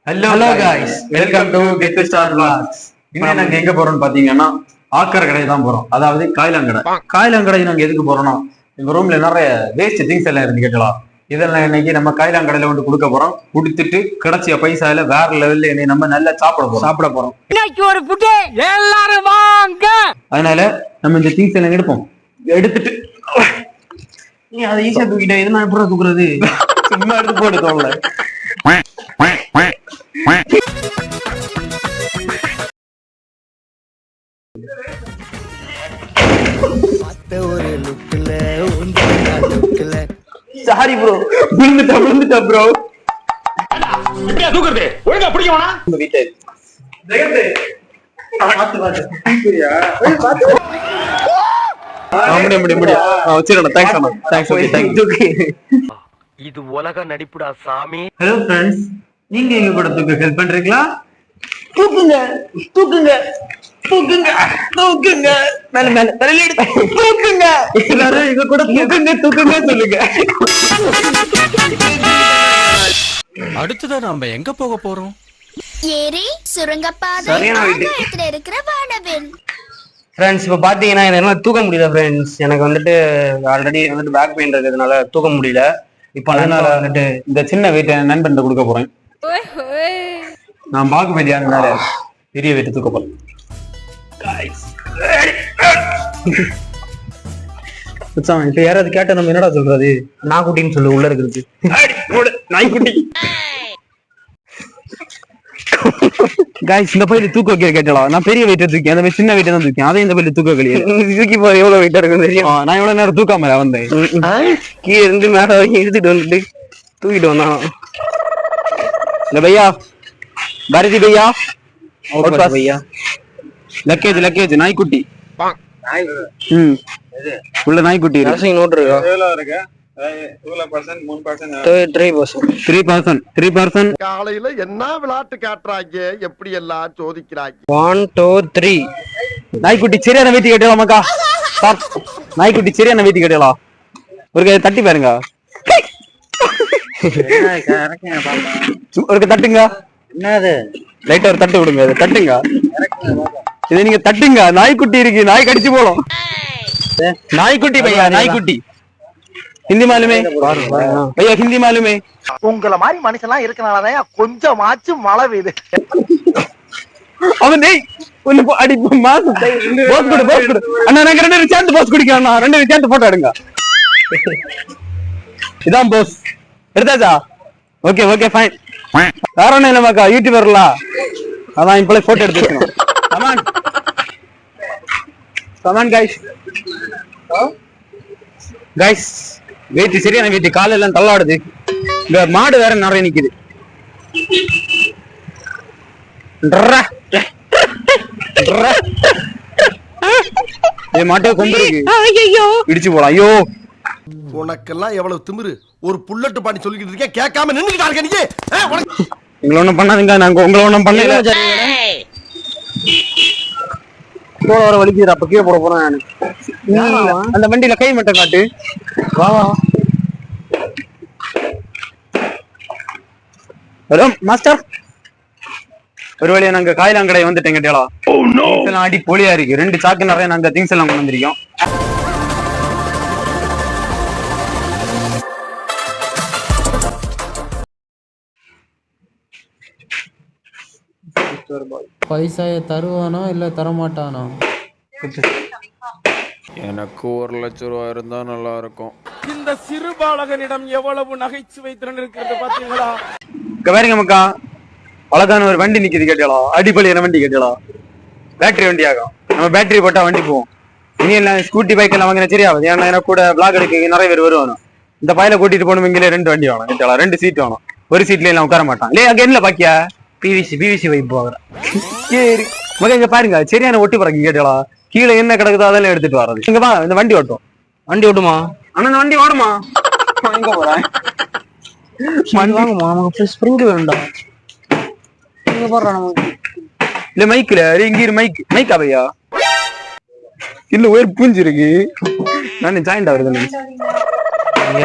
Hello guys, welcome to Get to Start Vlogs. இன்னைக்கு நாங்க எங்க போறோம்னு பாத்தீங்கன்னா ஆக்கர் கடை தான் போறோம். அதாவது காய்லாங்கடை. காய்லாங்கடை நாங்க எதுக்கு போறோம்னா எங்க ரூம்ல நிறைய வேஸ்ட் திங்ஸ் எல்லாம் இருந்து கேட்டலாம். இதெல்லாம் இன்னைக்கு நம்ம காய்லாங்கடையில வந்து கொடுக்க போறோம். கொடுத்துட்டு கிடைச்ச பைசால வேற லெவல்ல என்னை நம்ம நல்லா சாப்பிட போறோம். இன்னைக்கு ஒரு புட்டே எல்லாரும் வாங்க. அதனால நம்ம இந்த திங்ஸ் எல்லாம் எடுத்துட்டு நீ அதை ஈஸியா தூக்கிட்டேன். இது நான் எப்படி தூக்குறது? சும்மா எடுத்து போட்டு தோணல. சாரி ப்ரோ, விழுந்துட்டா ப்ரோ. இப்படியா தூக்குறது? ஒழுங்கா பிடிக்கவனா? உங்க வீட்டை இது உலக நடிப்புடா சாமி. ஹலோ ஃப்ரெண்ட்ஸ், நீங்க எங்க கூட தூக்க ஹெல்ப் பண்றீங்களா? தூக்குங்க மேல தலையில எடுத்து தூக்குங்க. எல்லாரும் எங்க கூட தூக்குங்க சொல்லுங்க. அடுத்ததா நாம எங்க போக போறோம்? ஏரி சுரங்கப்பாதை ஆகாயத்துல இருக்கிற வானவில். ஃப்ரெண்ட்ஸ், இப்போ பார்த்தீங்கன்னா என்னால் தூக்க முடியல ஃப்ரெண்ட்ஸ். எனக்கு வந்துட்டு ஆல்ரெடி வந்துட்டு பேக் பெயின் இருக்கிறதுனால தூக்க முடியல. இப்போ அதனால வந்துட்டு இந்த சின்ன வெயிட்டை நண்பன் கொடுக்க போறேன். நான் பாகுபலியானால பெரிய வெயிட்டு தூக்க போறேன். இப்ப யாராவது கேட்ட நம்ம என்னடா சொல்றது? நாய்க்குட்டின்னு சொல்லு உள்ள இருக்கிறது. நாய்க்குட்டி. காய்ஸ், இந்த பையில தூக்க வைக்கிற கேட்டலாம். நான் பெரிய வெயிட்ட தூக்கி அந்த சின்ன வெயிட்ட தான் தூக்கி அதே இந்த பையில தூக்க வைக்கலையே. தூக்கி போற எவ்வளவு வெயிட்டா இருக்கும் தெரியும். நான் எவ்வளவு நேரம் தூக்காம வந்தேன். கீழே இருந்து மேல வரைக்கும் இழுத்துட்டு வந்துட்டு தூக்கிட்டு வந்தான். இந்த பையா பாரதி பையா பையா லக்கேஜ் நாய்க்குட்டி. உள்ள நாய்க்குட்டி நோட் இருக்கா? 3%. காலையில என்ன விளையாட்டு காட்டுறாங்க, எப்படி எல்லாம் சோதிக்கிறாங்க. 1 2 3. நாய்க்குட்டி சரியான வீட்டு கேட்டலாமாக்கா? நாய்க்குட்டி சரியான வீட்டு கேட்டலாம். ஒரு தட்டி பாருங்க. ஒரு தட்டுங்க. என்னது? லைட்டா ஒரு தட்டு விடுங்க. தட்டுங்க. இதை நீங்க தட்டுங்க. நாய்க்குட்டி இருக்கு, நாய் கடிச்சு போடும். நாய்க்குட்டி பையா, நாய்க்குட்டி. ஹிந்தி மாலுமே பையா, ஹிந்தி மாலுமே. உங்களை மாதிரி மனுஷன்லாம் இருக்கனாலதான் கொஞ்சமாச்சும் மழை பெய்யுது. அவன் அடி மாசு போஸ் கொடு. அண்ணா நாங்க 2 பேரும் சேர்ந்து போஸ் குடிக்கணும். 2 பேரும் சேர்ந்து போட்டோ எடுங்க. இதான் போஸ் எடுத்தாச்சா? Okay fine. வேற ஒண்ணும் இல்லமாக்கா, யூடியூபர்ல அதான் இப்ப போட்டோ எடுத்துக்கணும். கமான் கைஸ், வெயிட் சரியான வெயிட். கால எல்லாம் தள்ளாடுது. இந்த மாடு வேற நிறைய நிக்குது. மாட்டே கொண்டு இடிச்சு போலாம். ஐயோ, உனக்கெல்லாம் எவ்வளவு திமிரு! ஒரு புல்லட்டு பாடி சொல்லிக்கிட்டு இருக்கேன், கேட்காம நின்னுக்கிட்டாங்க. நீங்க எங்களை ஒண்ணும் பண்ணாதுங்க. நாங்க உங்களை ஒண்ணும் பண்ணல. வர வலிக்குது. அப்ப கீழே போட போறேன் நானு. அந்த வண்டியில கை மட்டும் காட்டு. வா ஹலோ மாஸ்டர், ஒரு வழியா நாங்க காய்லாங்கடை வந்துட்டேன். கேட்டா அடி பொலியா இருக்கு. 2 சாக்கு நிறைய நாங்க திங்ஸ் எல்லாம் கொண்டு வந்திருக்கோம். பைசாய தருவானோ இல்ல தரமாட்டானோ? எனக்கு 1 லட்சம் ரூபாய் இருந்தா நல்லா இருக்கும். இந்த சிறுபாலகனிடம் எவ்வளவு நகைச்சுவை திறன் இருக்கிறது பாத்தீங்களா? பாருங்க மக்கா, அழகான ஒரு வண்டி நிக்குது. கேட்டாலா அடிப்படையான வண்டி. கேட்டாலா பேட்டரி வண்டி ஆகும். நம்ம பேட்டரி போட்டா வண்டி போவோம். இனி எல்லாம் ஸ்கூட்டி பைக் எல்லாம் வாங்கினா சரியாவது. ஏன்னா எனக்கு கூட பிளாக் எடுக்க நிறைய பேர் வருவானு. இந்த பையில கூட்டிட்டு போகணும். இங்கே 2 வண்டி வேணும். கேட்டாலா 2 சீட் வேணும். ஒரு சீட்ல எல்லாம் உட்கார மாட்டான். இல்லையா என்ன பாக்கியா? பிவிசி வைப் போகிறேன். சரி மக, இங்க பாருங்க சரியான ஒட்டி போறாங்க. கேட்டாலா கீழே என்ன கிடக்குதோ அதெல்லாம் எடுத்துட்டு வர்றது. இங்க வா, இந்த வண்டி ஓட்டுமா? ஆனா இந்த வண்டி ஓடுமா? எங்க போறேன்? வாங்குமா, நமக்கு ஸ்ப்ரிங் வேண்டாம். இங்க போடுறோம் நமக்கு. இல்ல மைக்ல இங்க மைக்கா பையா? இல்ல ஒயர் பூஞ்சி இருக்கு. நான் ஜாயிண்ட் ஆகுறது.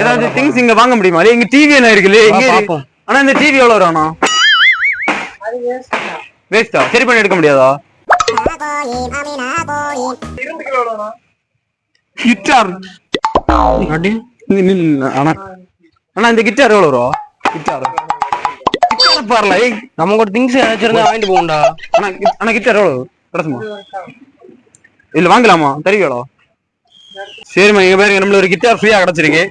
ஏதாவது திங்ஸ் இங்க வாங்க முடியுமா? இங்க டிவி என்ன இருக்குல்ல? ஆனா இந்த டிவி எவ்வளவு வரும்? வேஸ்டா சரி பண்ணி எடுக்க முடியாதா கிட்டார் ஆனா ஆனா இந்த கிட்டார் எவ்வளவு வரும் கிட்டார் பாருல நமக்கு ஒரு திங்ஸ் ஏதாச்சும் இருந்தா வாங்கிட்டு போகண்டா. ஆனா கிட்டார் எவ்வளவு கிடைச்சுமா இல்ல வாங்கலாமா தருவீங்களா சரிம்மா எங்க பேரு நம்மள ஒரு கிட்டார் ஃப்ரீயா கிடைச்சிருக்கு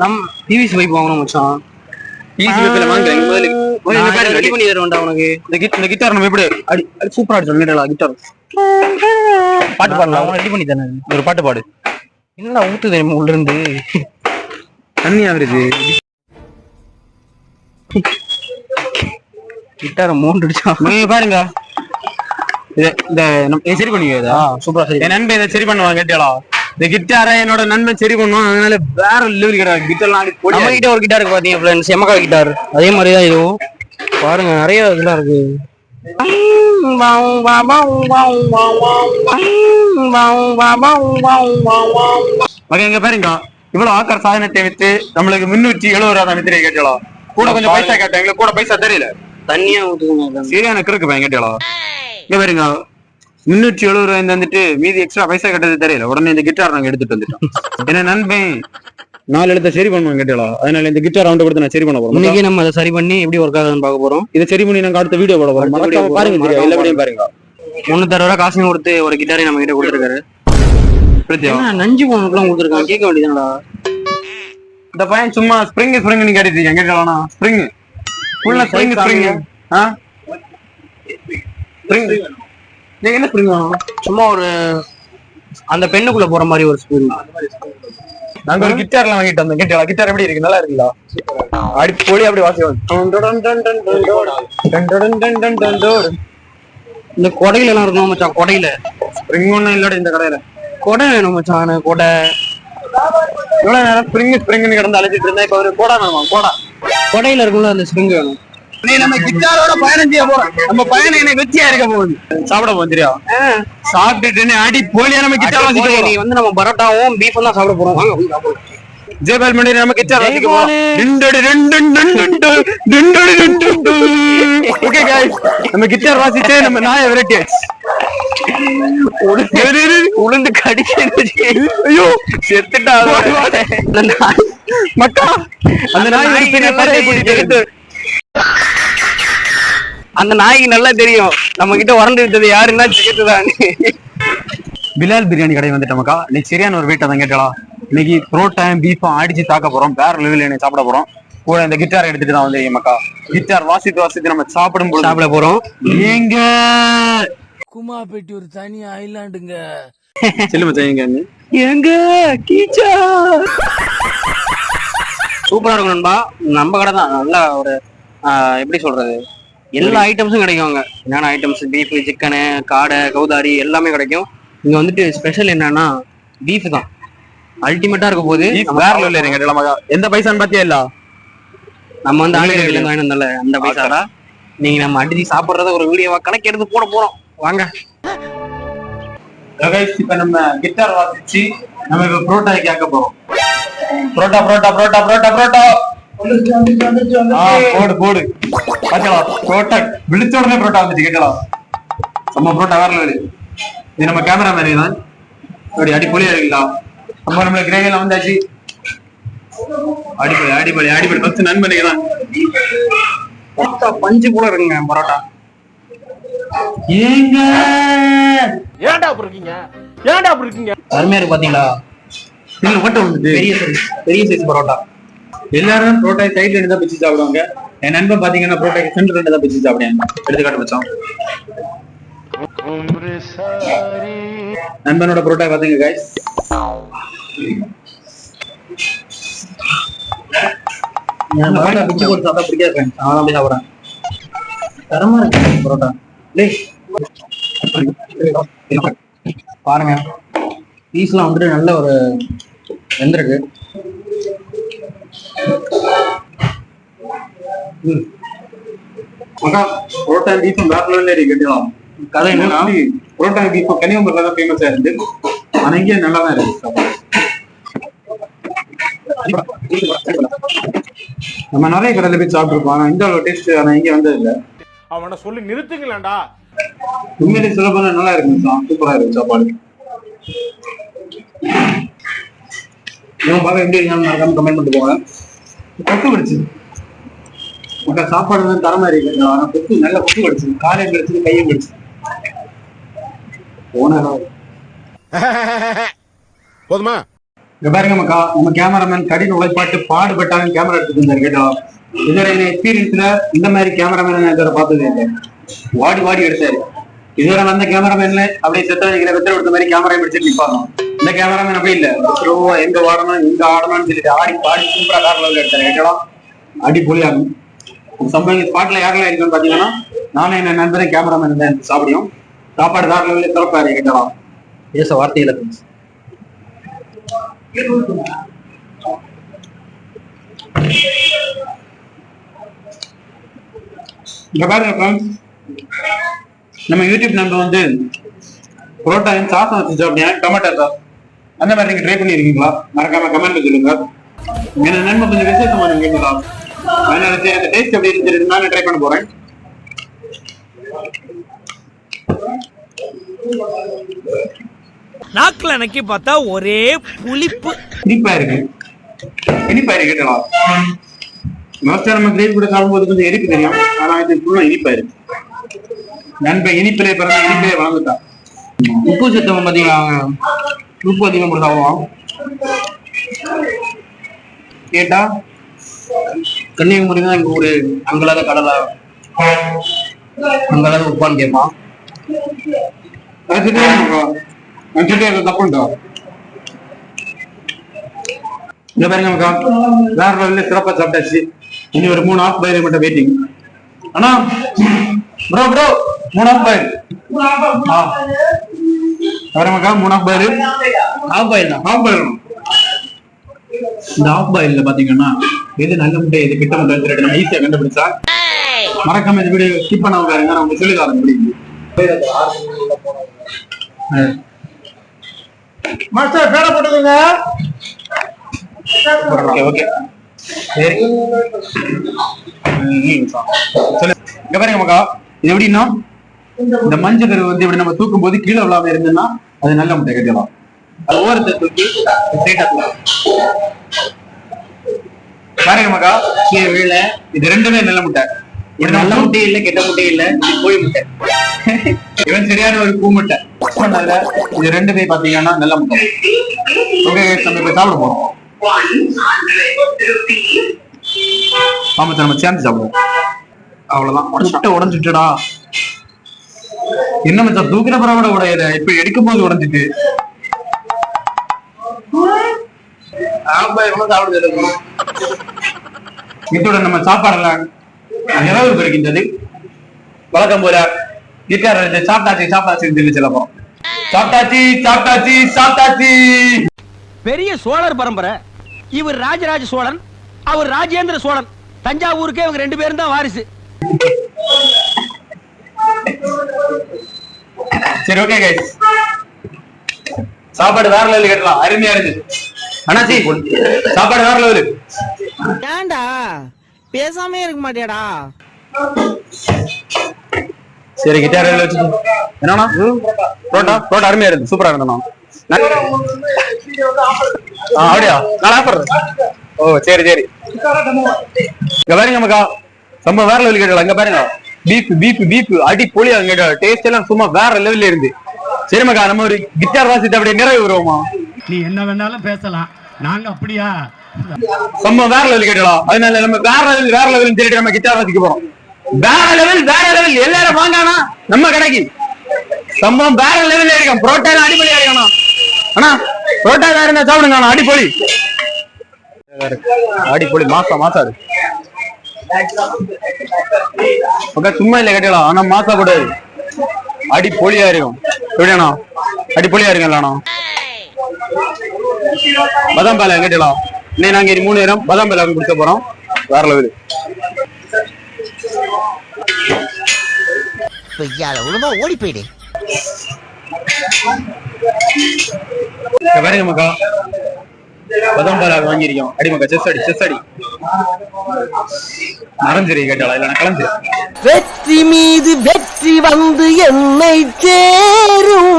நம்ம டிவிஸ் பைப் வாங்கணும் மச்சான். ஈஸி வெப்பல வாங்க ரெடி பண்ணி தருவேன்டா உனக்கு. இந்த கிட்டார் நம்ம எப்படி அடி சூப்பரா அடிச்சோம் கிட்டார் பாட்டு பாடலாம் உனக்கு ரெடி பண்ணி தரேன். ஒரு பாட்டு பாடு என்னடா ஊத்துது உள்ள இருந்து தண்ணி ஆகுது கிட்டார மூண்டுடுச்சா பாருங்க இந்த சரி பண்ணிக்கா சூப்பரா சரி. என் நண்பன் இதை சரி பண்ணுவான் கேட்டியாளா இந்த கிட்டார என்னோட நண்பன் சரி பண்ணுவான் அதனால வேற லெவல் கிடையாது கிட்டார்லாம் ஆடி போடி. நம்ம கிட்ட ஒரு கிட்டார் இருக்கு பாத்தீங்க ஃப்ரெண்ட்ஸ் எமகா கிட்டார் அதே மாதிரிதான் இதுவும் பாருங்க நிறைய இதெல்லாம் இருக்கு. மகன் எங்க பாருங்க இவ்வளவு ஆக்கர் சாதனத்தை வித்து நம்மளுக்கு 370 வித்திரை கேட்டாளா கூட கொஞ்சம் பைசா கேட்டாங்க கூட பைசா தெரியல தண்ணியா ஊத்துதுங்க சரியான கிறுக்கு பையன் கேட்டாளா இங்க பாருங்க 370 வந்துட்டு மீதி எக்ஸ்ட்ரா பைசா கட்டது தெரியல உடனே இந்த கிட்டார் நாங்க எடுத்துட்டு வந்துட்டோம் என்ன நண்பன் 4 எழுத்த சரி பண்ணுவோம் கேட்டாளா அதனால இந்த கிட்டார் அவன் கொடுத்து நான் சரி பண்ண போறோம். இன்னைக்கு நம்ம அதை சரி பண்ணி எப்படி ஒர்க் ஆகுதுன்னு பார்க்க போறோம். இதை சரி பண்ணி நாங்க அடுத்த வீடியோ போட போறோம் பாருங்க எல்லா வீடியோ பாருங்க. 360 காசு கொடுத்து ஒரு கிட்டாரை நம்ம கிட்ட கொடுத்துருக்காரு. நஞ்சு போனதுக்குலாம் கொடுத்துருக்கான் கேட்க வேண்டியதானடா. இந்த பையன் சும்மா ஸ்ப்ரிங் கேட்டுட்டு கேட்கலாம் ஸ்ப்ரிங் ஃபுல்லா ஸ்ப்ரிங் நீங்க என்ன ஸ்ப்ரிங் சும்மா ஒரு அந்த பெண்ணுக்குள்ள போற மாதிரி ஒரு ஸ்ப்ரிங். நாங்க ஒரு கிட்டார்லாம் வாங்கிட்டு வந்தோம் கேட்டா கிட்டார் எப்படி இருக்கு நல்லா இருக்குங்களா அடி போலி அப்படி வாசிக்கும். இந்த கொடையில எல்லாம் இருக்கணும் மச்சான். கொடையில ஸ்ப்ரிங் ஒண்ணும் இல்லடா இந்த கடையில கொடை வேணும் மச்சான். கொடை இவ்வளவு நேரம் ஸ்ப்ரிங் கிடந்து அழைச்சிட்டு இருந்தா இப்ப ஒரு கோடா வேணுமா கோடா கொடையில இருக்கும்ல அந்த ஸ்ப்ரிங் வேணும். நீ நம்ம கிட்டாரோட பயணம் செய்ய போறோம் நம்ம பயணம் என்ன வெற்றியா இருக்க போகுது சாப்பிட போகும் தெரியா சாப்பிட்டுட்டு அடி போலியா நம்ம கிட்டார் வாசிக்க நீ வந்து நம்ம பரோட்டாவும் பீஃபும் தான் சாப்பிட போறோம். வாங்க ஜெயபால் மணி நம்ம கிட்டார் வாசிக்க போறோம். ஓகே गाइस நம்ம கிட்டார் வாசிச்சே நம்ம நாயை விரட்டியாச்சு. உளுந்து கடிச்சு ஐயோ செத்துட்டா மக்கா அந்த நாய் பெரிய படையை கூட்டிட்டு அந்த நாய்க்கு நல்லா தெரியும் நம்ம கிட்ட உரண்டு விட்டது யாருன்னா சிக்கத்துதான். பிலால் பிரியாணி கடை வந்துட்டோம்க்கா இன்னைக்கு சரியான ஒரு வீட்டை தான் கேட்டலாம். இன்னைக்கு புரோட்டாயும் பீஃபும் அடிச்சு தாக்க போறோம் வேற லெவலில் என்ன சாப்பிட போறோம். கூட இந்த கிட்டார் எடுத்துட்டு தான் வந்து மக்கா கிட்டார் வாசித்து நம்ம சாப்பிட போறோம். எங்க குமா பெட்டி ஒரு தனி ஐலாண்டுங்க செல்லுமா செய்யுங்க எங்க கீச்சா சூப்பரா இருக்கும் நண்பா. நம்ம கடை தான் நல்லா ஒரு எப்படி சொல்றது எல்லா ஐட்டம்ஸும் கிடைக்கும் அங்க. என்னென்ன ஐட்டம்ஸ் பீஃப் சிக்கனு காடை கௌதாரி எல்லாமே கிடைக்கும். இங்க வந்துட்டு ஸ்பெஷல் என்னன்னா பீஃப் தான் அல்டிமேட்டா இருக்க போது வேற லெவலில் கேட்டலாம். எந்த பைசான்னு பாத்தியா இல்ல நம்ம வந்து ஆங்கில வாங்கி வந்தால அந்த பைசாடா நீங்க நம்ம அடிச்சு சாப்பிடுறத ஒரு வீடியோவா கணக்கு எடுத்து போட போறோம் வாங்க. இப்ப நம்ம கிட்டார் வாசிச்சு நம்ம இப்ப புரோட்டா கேட்க போறோம். புரோட்டா புரோட்டா புரோட்டா புரோட்டா புரோட்டா போடு போடு பாக்கலாம் புரோட்டா விழிச்ச உடனே புரோட்டா வந்துச்சு கேட்கலாம். நம்ம புரோட்டா வேற லெவலு. இது நம்ம கேமரா மாதிரி தான் அப்படி அடிப்பொலியா இருக்கலாம். நம்ம கிரேவியெல்லாம் வந்தாச்சு அடிப்படை அடிப்படை அடிப்படை பத்து நண்பனுக்கு தான் பஞ்சு போல இருக்குங்க பரோட்டா. ஏங்க ஏன்டா அப்படி இருக்கீங்க ஏன்டா அப்படி இருக்கீங்க அருமையா இருக்கு பாத்தீங்களா. நீங்க மட்டும் வந்துட்டு பெரிய சைஸ் பரோட்டா. எல்லாரும் புரோட்டா சைட்ல இருந்து தான் பிச்சு சாப்பிடுவாங்க. என் நண்பன் பாத்தீங்கன்னா புரோட்டா சென்டர் ரெண்டு தான் பிச்சு சாப்பிடுவாங்க. எடுத்துக்காட்டு வச்சோம் நண்பனோட புரோட்டா பாத்தீங்க गाइस பிச்சு போட்டு சாப்பிட்டா பிடிக்காது ஃப்ரெண்ட்ஸ். நான் அப்படி சாப்பிடுறேன். தரமா இருக்கு பரோட்டா. பாருங்க பீஸ்லாம் வந்துட்டு நல்ல ஒரு வெந்திருக்கு. புரோட்டா பீஃபும் வேற லெவல்ல கேட்டலாம். கதை என்னன்னா புரோட்டா பீஃபும் கன்னியாகுமரியில தான் ஃபேமஸா இருக்கு. ஆனா இங்கே நல்லா தான் இருக்கு. நம்ம நிறைய கடையில போய் சாப்பிட்டுருப்போம் ஆனா இந்த அளவு டேஸ்ட் ஆனா இங்க வந்தது இல்ல. அவனை சொல்லி நிறுத்துங்களேன்டா. உண்மையிலே சொல்ல போனா நல்லா இருக்கு, சூப்பரா இருக்கு சாப்பாடு. பார்க்க எப்படி இருக்கான்னு கமெண்ட் பண்ணிட்டு போங்க. கொத்து கிடைச்சு மக்கா சாப்பாடு வந்து தரமா இருக்கு. ஆனா கொத்து நல்ல கொத்து கிடைச்சு, காலையும் கிடைச்சது, கையும் கிடைச்சு. போதுமா? இங்க பாருங்க மக்கா, நம்ம கேமராமேன் கடின உழைப்பாட்டு பாடுபட்டாலும் கேமரா எடுத்துட்டு இருந்தாரு. கேட்டா இதுவரை எக்ஸ்பீரியன்ஸ்ல இந்த மாதிரி கேமராமேன் நான் இதுவரை பார்த்தது இல்லை. வாடி வாடி எடுத்தாரு. இதுவரை வந்த கேமராமேன்ல அப்படியே செத்த வைக்கிற வெத்தரை எடுத்த மாதிரி கேமரா பிடிச்சிட்டு நிப்பாங்க. இந்த கேமராமேன் அப்படி இல்ல, எங்க வாடணும் எங்க ஆடணும்னு சொல்லிட்டு ஆடி பாடி சூப்பரா கார் லெவலில் எடுத்தாரு. கேட்டலாம் அடிப்பொலியாகும். சம்பவம் ஸ்பாட்ல யாரெல்லாம் இருக்குன்னு பாத்தீங்கன்னா நானும் என்ன நண்பரே கேமராமேன் தான் சாப்பிடியும். சாப்பாடு கார் லெவலில் திறப்பாரு. கேட்டலாம் பேச வார்த்தையில இங்க பாருங்க ஃப்ரெண்ட்ஸ், நம்ம யூடியூப் நம்பர் வந்து புரோட்டாவையும் சாசம் வச்சு சாப்பிட்டேன், டொமேட்டோ சாஸ். அந்த மாதிரி நீங்க ட்ரை பண்ணிருக்கீங்களா? மறக்காம கமெண்ட்ல சொல்லுங்க. என்ன நன்மை கொஞ்சம் விசேஷமா கேட்கலாம். அதனால சரி அந்த டேஸ்ட் எப்படி இருந்துச்சு நான் ட்ரை பண்ண போறேன். நாக்குல நக்கி பார்த்தா ஒரே புளிப்பு. இனிப்பா இருக்கு, இனிப்பா இருக்கு. கேட்டலாம் மோஸ்டா நம்ம கிரேவி கூட சாப்பிடும்போது கொஞ்சம் எரிப்பு தெரியும், ஆனா இது ஃபுல்லா இனிப்பா இருக்கு. நண்பன் இனிப்பிலே பிறந்த இனிப்பிலே வளர்ந்துட்டான். உப்பு சத்தம் பாத்தீங்களா, உப்பு அதிகம் போட்டு சாப்பிடுவோம். கேட்டா கன்னியாகுமரி தான் எங்க ஊரு, அங்களாத கடலா அங்களாத உப்பான்னு கேட்பான். தப்புண்டா இந்த பாருங்க நமக்கா வேற லெவல்ல சிறப்பா சாப்பிட்டாச்சு. இனி ஒரு 3 ஆஃப் பாயில் மட்டும் வெயிட்டிங். ஆனா ப்ரோ 3 ஆஃப் பாயில் வரமாக்கா 3 ஆஃப் பாயில் ஆஃப் பாயில் தான். ஆஃப் பாயில் இந்த ஆஃப் பாயில்ல பாத்தீங்கன்னா எது நல்ல முட்டை எது கிட்ட முட்டை நம்ம ஈஸியா கண்டுபிடிச்சா. மறக்காம இந்த வீடியோ ஸ்கிப் பண்ண பாருங்க, நான் உங்களுக்கு சொல்லி தரேன் முடியும். மாஸ்டர் பேட போட்டுக்கோங்க. ஓகே ஓகே சரி சொல்லு. இங்க பாருங்க மக்கா, இது எப்படின்னா இந்த மஞ்சள் கரு வந்து இப்படி நம்ம தூக்கும் போது கீழே விழாம இருந்ததுன்னா அது நல்ல முட்டை கட்டலாம். அது ஓரத்தை தூக்கி ஸ்ட்ரைட்டா பாருங்க மக்கா, கீழே விழ. இது ரெண்டுமே நல்ல முட்டை. இது நல்ல முட்டை இல்ல, கெட்ட முட்டை இல்ல, கோழி முட்டை. இவன் சரியான ஒரு பூ முட்டை. இது ரெண்டுமே பாத்தீங்கன்னா நல்ல முட்டை. ஓகே நம்ம இப்ப சாப்பிட போறோம். ஆமா நம்ம சேர்ந்து சாப்பிடுவோம். அவ்வளவுதான், முட்டை உடஞ்சிட்டுடா. என்ன மச்சான் தூக்கின பரவாட உடையத இப்ப எடுக்கும் போது உடஞ்சிட்டு. இதோட நம்ம சாப்பாடெல்லாம் நிறைவு பெறுகின்றது. வழக்கம் போல கிட்டார் சாப்பிட்டாச்சு சாப்பிட்டாச்சு சொல்லப்போம். சாப்பிட்டாச்சு சாப்பிட்டாச்சு சாப்பிட்டாச்சு. பெரிய சோழர் பரம்பரை. இவர் ராஜராஜ சோழன், அவர் ராஜேந்திர சோழன். தஞ்சாவூருக்கே இவங்க 2 பேரும் தான் வாரிசு. சரி ஓகே கைஸ், சாப்பாடு வேற லெவல் கேட்டலாம், அருமையா இருந்துச்சு. அண்ணாச்சி சாப்பாடு வேற லெவல். ஏண்டா பேசாமே இருக்க மாட்டியாடா? சரி கிட்டார் வச்சு என்னன்னா புரோட்டா அருமையா இருந்து, சூப்பரா இருந்தோம். அப்படியா நான் ஆஃபர். ஓ சரி சரி. இங்க பாருங்க நமக்கா ரொம்ப வேற லெவல் கேட்டலாம். இங்க பாருங்க பீப் அடி பொலியா கேட்டா டேஸ்ட் எல்லாம் சும்மா வேற லெவல்ல இருந்து. சரி மக்கா, நம்ம ஒரு கிட்டார் வாசிட்டு அப்படியே நிறைவு வருவோமா? நீ என்ன வேணாலும் பேசலாம், நாங்க அப்படியா ரொம்ப வேற லெவல் கேட்டலாம். அதனால நம்ம வேற லெவல் தெரிவிட்டு நம்ம கிட்டார் வாசிக்க போறோம். வேற லெவல் எல்லாரும் வாங்கானா நம்ம கடைக்கு. சம்பவம் வேற லெவல்ல இருக்கும். புரோட்டா அடிப்பொலியா இருக்கணும். ஆனா புரோட்டா வேற என்ன சாப்பிடுங்க, அடிப்பொலி மாசா இருக்கு. சும்மா இல்ல கேட்டலாம், ஆனா மாசா கூடாது, அடிப்பொலியா இருக்கும். எப்படியாண்ணா அடிப்பொலியா இருக்கும்லண்ணா. பதாம் பால கேட்டலாம். இன்னைக்கு நாங்க 3 நேரம் பதாம் பால குடிக்க போறோம். வேற லெவல். ஓடி போயிடு. பாருங்க மக்கா, பதாம் பால் வாங்கிருக்கோம். அடி மக்கா, செஸ் அடி மரஞ்சரி கேட்டாளா இல்ல களஞ்சரி? வெற்றி மீது வெற்றி வந்து என்னை சேரும்.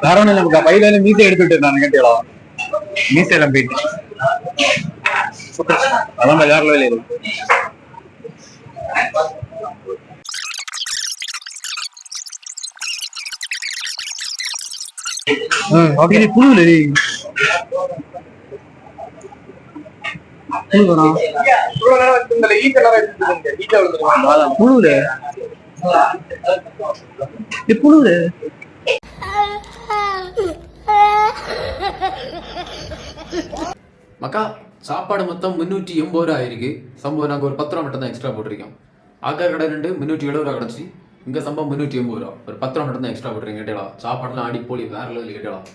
வேற ஒண்ணும் இல்ல பையில மீசை எடுத்துட்டு இருந்தாங்க கேட்டாளா? மீசை எல்லாம் போயிட்டு அதான் வேற லெவலில் இருக்கு. ஓகே புழுல புழுல புழுல மக்கா சாப்பாடு மொத்தம் 380 ரூபா ஆயிருக்கு. சம்பவம் நாங்கள் ஒரு 10 ரூபா மட்டும் தான் எக்ஸ்ட்ரா போட்டிருக்கோம். ஆக்கார் கடை 2 370 ரூபா கிடச்சி. இங்கே சம்பவம் 380 ரூபா, ஒரு 10 ரூபா மட்டும் தான் எக்ஸ்ட்ரா போட்டிருக்கேன் கேட்டலாம். சாப்பாடுலாம் ஆடி போலி வேற லெவலில் கேட்டலாம்.